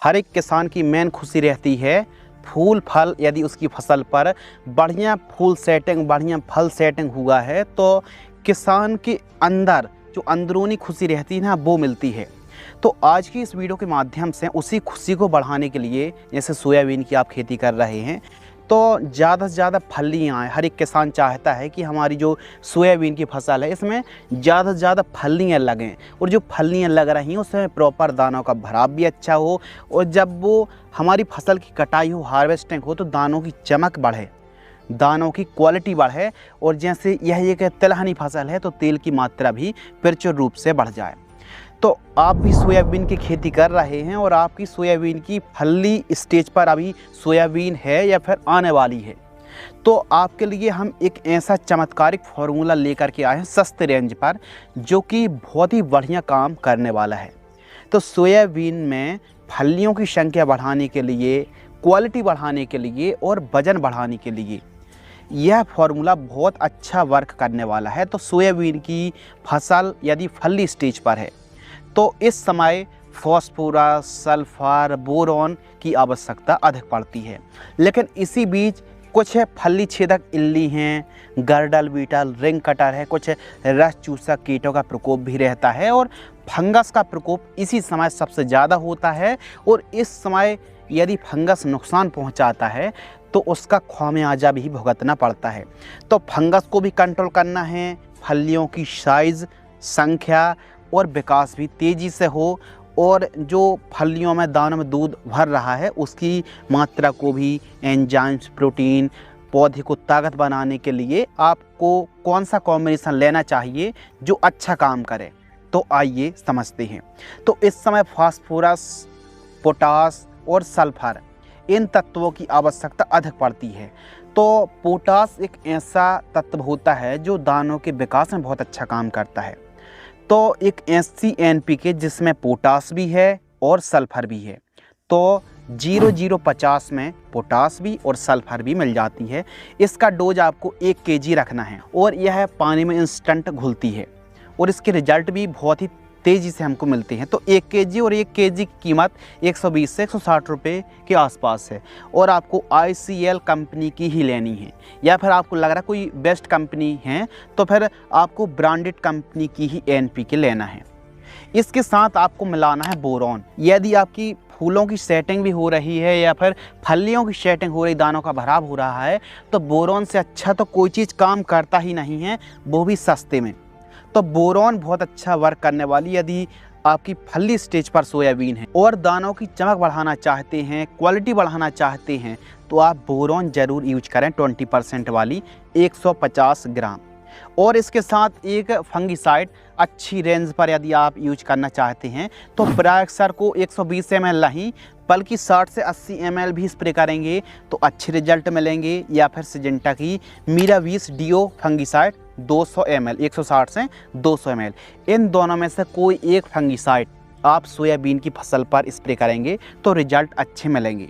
हर एक किसान की मेन खुशी रहती है फूल फल, यदि उसकी फसल पर बढ़िया फूल सेटिंग, बढ़िया फल सेटिंग हुआ है तो किसान के अंदर जो अंदरूनी खुशी रहती है ना, वो मिलती है। तो आज की इस वीडियो के माध्यम से उसी खुशी को बढ़ाने के लिए, जैसे सोयाबीन की आप खेती कर रहे हैं तो ज़्यादा से ज़्यादा फलियाँ आएँ। हर एक किसान चाहता है कि हमारी जो सोयाबीन की फसल है इसमें ज़्यादा से ज़्यादा फलियाँ लगें, और जो फलियाँ लग रही हैं उसमें प्रॉपर दानों का भराव भी अच्छा हो, और जब वो हमारी फसल की कटाई हो, हार्वेस्टिंग हो, तो दानों की चमक बढ़े, दानों की क्वालिटी बढ़े, और जैसे यह एक तिलहनी फसल है तो तेल की मात्रा भी प्रचुर रूप से बढ़ जाए। तो आप भी सोयाबीन की खेती कर रहे हैं और आपकी सोयाबीन की फली स्टेज पर अभी सोयाबीन है या फिर आने वाली है, तो आपके लिए हम एक ऐसा चमत्कारिक फार्मूला लेकर के आए हैं सस्ते रेंज पर, जो कि बहुत ही बढ़िया काम करने वाला है। तो सोयाबीन में फलियों की संख्या बढ़ाने के लिए, क्वालिटी बढ़ाने के लिए और वज़न बढ़ाने के लिए यह फार्मूला बहुत अच्छा वर्क करने वाला है। तो सोयाबीन की फसल यदि फली स्टेज पर है तो इस समय फॉस्फोरस, सल्फर, बोरॉन की आवश्यकता अधिक पड़ती है, लेकिन इसी बीच कुछ फली छेदक इल्ली हैं, गर्डल बीटल, रिंग कटर है, कुछ रस चूसक कीटों का प्रकोप भी रहता है, और फंगस का प्रकोप इसी समय सबसे ज़्यादा होता है। और इस समय यदि फंगस नुकसान पहुंचाता है तो उसका खामियाजा भी भुगतना पड़ता है। तो फंगस को भी कंट्रोल करना है, फलियों की साइज़, संख्या और विकास भी तेज़ी से हो, और जो फलियों में, दानों में दूध भर रहा है उसकी मात्रा को भी, एंजाइम्स, प्रोटीन, पौधे को ताकत बनाने के लिए आपको कौन सा कॉम्बिनेशन लेना चाहिए जो अच्छा काम करे, तो आइए समझते हैं। तो इस समय फास्फोरस, पोटास और सल्फर, इन तत्वों की आवश्यकता अधिक पड़ती है। तो पोटास एक ऐसा तत्व होता है जो दानों के विकास में बहुत अच्छा काम करता है। तो एक ऐसी NPK जिसमें पोटास भी है और सल्फर भी है, तो 0-0-50 में पोटास भी और सल्फर भी मिल जाती है। इसका डोज आपको 1 kg रखना है, और यह पानी में इंस्टेंट घुलती है, और इसके रिजल्ट भी बहुत ही तेज़ी से हमको मिलते हैं। तो 1 kg और 1 kg की कीमत 120 से 160 रुपये के आसपास है, और आपको ICL कंपनी की ही लेनी है, या फिर आपको लग रहा है कोई बेस्ट कंपनी है तो फिर आपको ब्रांडेड कंपनी की ही NPK लेना है। इसके साथ आपको मिलाना है बोरॉन। यदि आपकी फूलों की सेटिंग भी हो रही है या फिर फलियों की सेटिंग हो रही, दानों का भराव हो रहा है, तो बोरॉन से अच्छा तो कोई चीज़ काम करता ही नहीं है, वो भी सस्ते में। तो बोरॉन बहुत अच्छा वर्क करने वाली, यदि आपकी फली स्टेज पर सोयाबीन है और दानों की चमक बढ़ाना चाहते हैं, क्वालिटी बढ़ाना चाहते हैं, तो आप बोरॉन ज़रूर यूज करें 20% वाली 150 ग्राम। और इसके साथ एक फंगिसाइड अच्छी रेंज पर यदि आप यूज करना चाहते हैं तो ब्रायक्सर को 120 ml नहीं बल्कि 60 से 80 ml भी स्प्रे करेंगे तो अच्छे रिजल्ट मिलेंगे। या फिर सिजेंटा की मीरा-20 डीओ फंगिसाइड 200 ml, 160 से 200 ml, इन दोनों में से कोई एक फंगिसाइड आप सोयाबीन की फसल पर स्प्रे करेंगे तो रिजल्ट अच्छे मिलेंगे।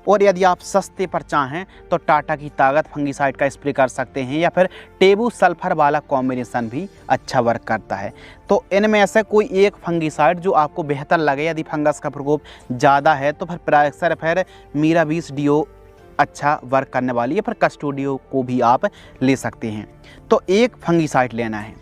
और यदि आप सस्ते पर चाहें तो टाटा की ताकत फंगिसाइड का स्प्रे कर सकते हैं, या फिर टेबू सल्फर वाला कॉम्बिनेशन भी अच्छा वर्क करता है। तो इनमें से कोई एक फंगिसाइड जो आपको बेहतर लगे, यदि फंगस का प्रकोप ज़्यादा है तो फिर प्रायक्सर, फिर मीरा-20 डीओ अच्छा वर्क करने वाली है, फिर कस्टोडियो को भी आप ले सकते हैं। तो एक फंगिसाइड लेना है,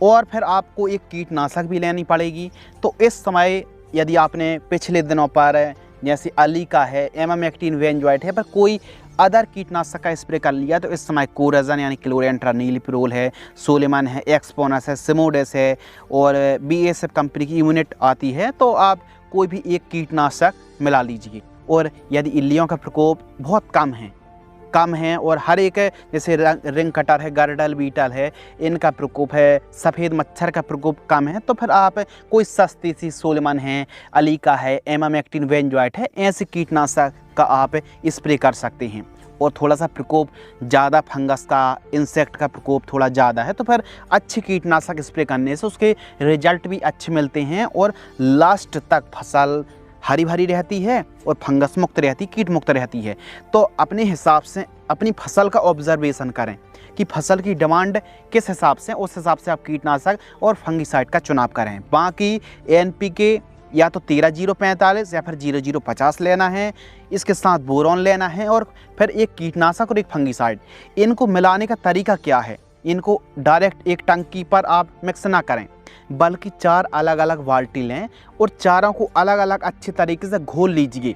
और फिर आपको एक कीटनाशक भी लेनी पड़ेगी। तो इस समय यदि आपने पिछले दिनों पर जैसे अली का है, एमामेक्टिन वेंजॉइट है, पर कोई अदर कीटनाशक का स्प्रे कर लिया, तो इस समय कोराजन यानी क्लोरेंट्रानिलिप्रोल है, सोलेमन है, एक्सपोनस है, सिमोडेस है, और BASF कंपनी की यूनिट आती है, तो आप कोई भी एक कीटनाशक मिला लीजिए। और यदि इल्लियों का प्रकोप बहुत कम है और हर एक जैसे रिंग कटर है, गर्डल बीटल है, इनका प्रकोप है, सफ़ेद मच्छर का प्रकोप कम है, तो फिर आप कोई सस्ती सी सोलेमन है, अली का है, एमामेक्टिन वेंजॉइट है, ऐसे कीटनाशक का आप स्प्रे कर सकते हैं। और थोड़ा सा प्रकोप ज़्यादा, फंगस का, इंसेक्ट का प्रकोप थोड़ा ज़्यादा है, तो फिर अच्छे कीटनाशक स्प्रे करने से उसके रिजल्ट भी अच्छे मिलते हैं, और लास्ट तक फसल हरी भरी रहती है और फंगस मुक्त रहती, कीट मुक्त रहती है। तो अपने हिसाब से अपनी फसल का ऑब्जर्वेशन करें कि फसल की डिमांड किस हिसाब से, उस हिसाब से आप कीटनाशक और फंगिसाइड का चुनाव करें। बाकी NPK या तो 13-0-45 या फिर 00-50 लेना है। इसके साथ बोरॉन लेना है और फिर एक कीटनाशक और एक फंगिसाइड। इनको मिलाने का तरीका क्या है, इनको डायरेक्ट एक टंकी पर आप मिक्स ना करें, बल्कि 4 अलग अलग बाल्टी लें और चारों को अलग अलग अच्छे तरीके से घोल लीजिए।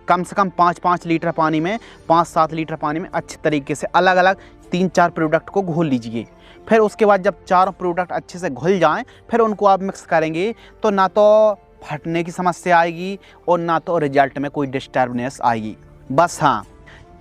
कम से कम 5-5 लीटर पानी में, 5-7 लीटर पानी में अच्छे तरीके से अलग अलग 3-4 प्रोडक्ट को घोल लीजिए। फिर उसके बाद जब चारों प्रोडक्ट अच्छे से घुल जाएं, फिर उनको आप मिक्स करेंगे तो ना तो फटने की समस्या आएगी और ना तो रिजल्ट में कोई डिस्टर्बनेस आएगी। बस हाँ,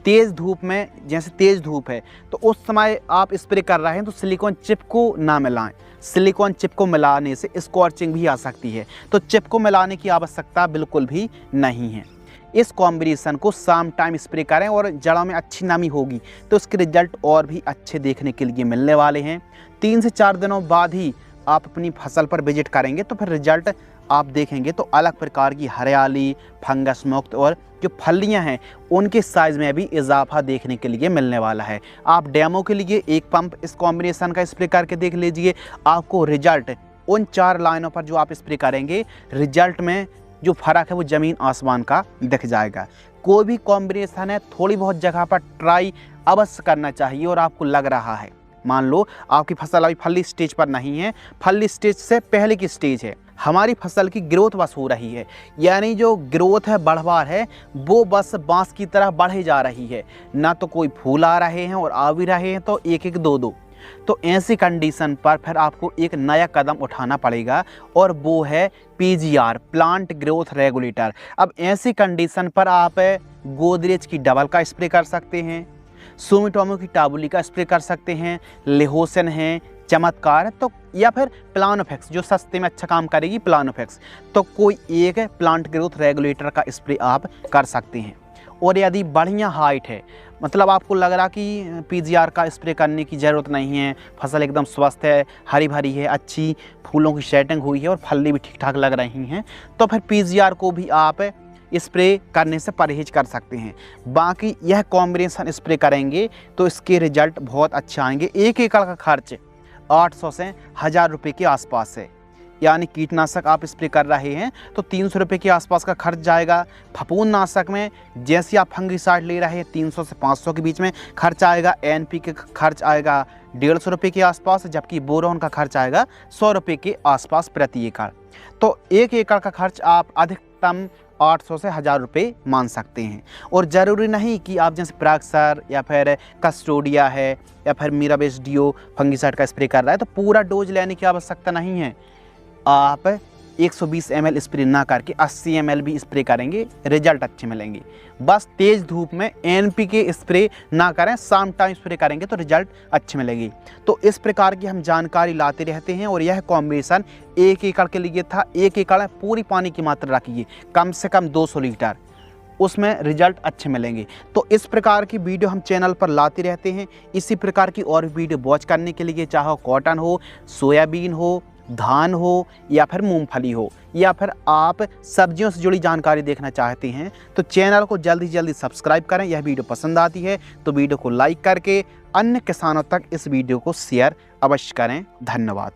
तेज़ धूप में, जैसे तेज़ धूप है तो उस समय आप स्प्रे कर रहे हैं तो सिलिकॉन चिप को ना मिलाएं। सिलिकॉन चिप को मिलाने से स्कॉर्चिंग भी आ सकती है, तो चिप को मिलाने की आवश्यकता बिल्कुल भी नहीं है। इस कॉम्बिनेशन को शाम टाइम स्प्रे करें और जड़ों में अच्छी नमी होगी तो इसके रिजल्ट और भी अच्छे देखने के लिए मिलने वाले हैं। 3 से 4 दिनों बाद ही आप अपनी फसल पर विजिट करेंगे तो फिर रिजल्ट आप देखेंगे तो अलग प्रकार की हरियाली, फंगस मुक्त और जो फलियां हैं उनके साइज़ में भी इजाफा देखने के लिए मिलने वाला है। आप डेमो के लिए एक पंप इस कॉम्बिनेशन का स्प्रे करके देख लीजिए, आपको रिजल्ट उन 4 लाइनों पर जो आप स्प्रे करेंगे, रिजल्ट में जो फ़र्क है वो ज़मीन आसमान का दिख जाएगा। कोई भी कॉम्बिनेशन है थोड़ी बहुत जगह पर ट्राई अवश्य करना चाहिए। और आपको लग रहा है, मान लो आपकी फसल अभी फली स्टेज पर नहीं है, फली स्टेज से पहले की स्टेज है, हमारी फसल की ग्रोथ बस हो रही है, यानी जो ग्रोथ है, बढ़वार है, वो बस बांस की तरह बढ़े जा रही है, ना तो कोई फूल आ रहे हैं और आ भी रहे हैं तो 1-1, 2-2। तो ऐसी कंडीशन पर फिर आपको एक नया कदम उठाना पड़ेगा और वो है PGR, प्लांट ग्रोथ रेगुलेटर। अब ऐसी कंडीशन पर आप गोदरेज की डबल का स्प्रे कर सकते हैं, सुमिटोमो की टाबुली का स्प्रे कर सकते हैं, लिहोसिन है, चमत्कार तो, या फिर प्लानोफेक्स जो सस्ते में अच्छा काम करेगी, प्लानोफेक्स। तो कोई एक प्लांट ग्रोथ रेगुलेटर का स्प्रे आप कर सकते हैं। और यदि बढ़िया हाइट है, मतलब आपको लग रहा कि PGR का स्प्रे करने की ज़रूरत नहीं है, फसल एकदम स्वस्थ है, हरी भरी है, अच्छी फूलों की सेटिंग हुई है और फली भी ठीक ठाक लग रही हैं, तो फिर PGR को भी आप स्प्रे करने से परहेज कर सकते हैं। बाकी यह कॉम्बिनेशन स्प्रे करेंगे तो इसके रिजल्ट बहुत अच्छे आएंगे। 1 एकड़ का खर्च 800 से 1000 रुपये के आसपास है, यानी कीटनाशक आप स्प्रे कर रहे हैं तो 300 रुपये के आसपास का खर्च जाएगा। फफूंदनाशक में जैसे आप फंगिसाइड ले रहे हैं 300 से 500 के बीच में खर्च आएगा। NPK का खर्च आएगा 150 रुपये के आसपास, जबकि बोरोन का खर्च आएगा 100 रुपये के आसपास प्रति एकड़। तो 1 एकड़ का खर्च आप अधिकतम 800 से 1000 रुपये मान सकते हैं। और ज़रूरी नहीं कि आप जैसे प्राक्सर या फिर कस्टोडिया है या फिर मीराबेस डियो फंगिसाइड का स्प्रे कर रहा है तो पूरा डोज लेने की आवश्यकता नहीं है। आप 120 ml स्प्रे ना करके 80 ml भी स्प्रे करेंगे, रिजल्ट अच्छे मिलेंगे। बस तेज़ धूप में NPK स्प्रे ना करें, शाम टाइम स्प्रे करेंगे तो रिजल्ट अच्छे मिलेंगे। तो इस प्रकार की हम जानकारी लाते रहते हैं और यह कॉम्बिनेशन 1 एकड़ के लिए था। 1 एकड़ में पूरी पानी की मात्रा रखिए, कम से कम 200 लीटर, उसमें रिजल्ट अच्छे मिलेंगे। तो इस प्रकार की वीडियो हम चैनल पर लाते रहते हैं। इसी प्रकार की और वीडियो वॉच करने के लिए, चाहे कॉटन हो, सोयाबीन हो, धान हो या फिर मूंगफली हो, या फिर आप सब्जियों से जुड़ी जानकारी देखना चाहते हैं तो चैनल को जल्दी जल्दी सब्सक्राइब करें। यह वीडियो पसंद आती है तो वीडियो को लाइक करके अन्य किसानों तक इस वीडियो को शेयर अवश्य करें। धन्यवाद।